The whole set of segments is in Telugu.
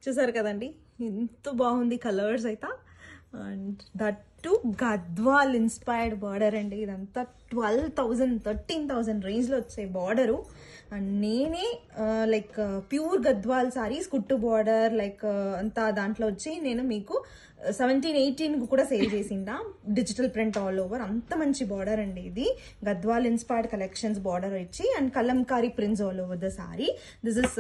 చూసారు కదండి ఎంత బాగుంది కలర్స్ అయితే. And that to Gadwal inspired border అండి. ఇదంతా 12,000 13,000 రేంజ్లో వచ్చే బార్డరు. అండ్ నేనే లైక్ ప్యూర్ గద్వాల్ సారీస్ కుట్టు బార్డర్ లైక్ అంతా దాంట్లో వచ్చి నేను మీకు 17-18 కూడా సేల్ చేసిందా. డిజిటల్ ప్రింట్ ఆల్ ఓవర్, అంత మంచి బార్డర్ అండి ఇది. గద్వాల్ ఇన్స్పైర్డ్ కలెక్షన్స్ బార్డర్ ఇచ్చి and Kalamkari prints all over the sorry. This is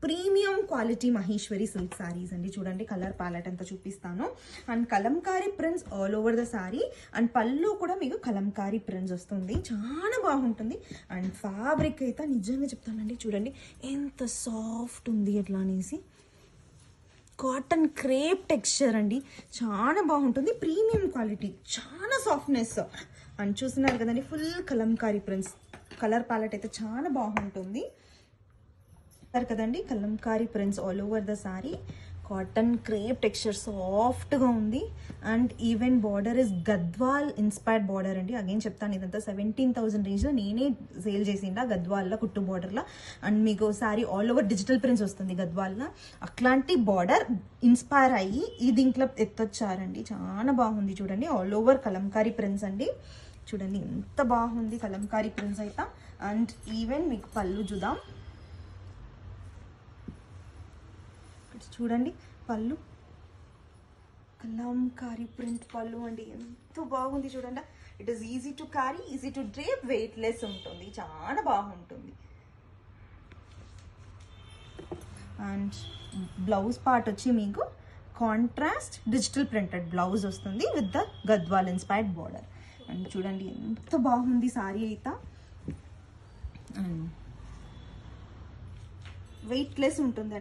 premium quality Maheshwari silk saris అండి. చూడండి కలర్ ప్యాలెట్ అంతా చూపిస్తాను. And Kalamkari prints all over the sorry. And పళ్ళు కూడా మీకు కలంకారీ ప్రింట్స్ వస్తుంది, చాలా బాగుంటుంది. అండ్ ఫ్యాబ్రిక్ అయితే నిజంగా చెప్తానండి, చూడండి ఎంత సాఫ్ట్ ఉంది ఎట్లా అనేసి. కాటన్ క్రేప్ టెక్స్చర్ అండి, చాలా బాగుంటుంది. ప్రీమియం క్వాలిటీ, చాలా సాఫ్ట్నెస్. అండ్ చూస్తున్నారు కదండి full Kalamkari prints. Colour palette అయితే చాలా బాగుంటుంది కదండి. Kalamkari prints all over the sari. Cotton crepe texture సాఫ్ట్గా ఉంది. And even border is Gadwal inspired border అండి. అగైన్ చెప్తాను, ఇదంతా 17,000 రేంజ్లో నేనే సేల్ చేసిండా గద్వాల్లో కుట్టు బార్డర్లో. అండ్ మీకు sorry all over digital prints వస్తుంది గద్వాల్లో. అట్లాంటి బార్డర్ ఇన్స్పైర్ అయ్యి ఈ దీంట్లో ఎత్తొచ్చారండి. చాలా బాగుంది చూడండి. ఆల్ ఓవర్ కలంకారీ ప్రింట్స్ అండి. చూడండి ఎంత బాగుంది కలంకారీ ప్రింట్స్ అయితే. అండ్ ఈవెన్ మీకు పళ్ళు చూద్దాం. చూడండి పళ్ళు కలంకారీ ప్రింట్ పళ్ళు అండి, ఎంత బాగుంది చూడండి. It is easy to carry, easy to drape, weight less ఉంటుంది, చాలా బాగుంటుంది. అండ్ బ్లౌజ్ పార్ట్ వచ్చి మీకు కాంట్రాస్ట్ డిజిటల్ ప్రింటెడ్ బ్లౌజ్ వస్తుంది with the Gadwal inspired border. And చూడండి ఎంత బాగుంది సారీ అయితే. అండ్ వెయిట్ లెస్ ఉంటుంది.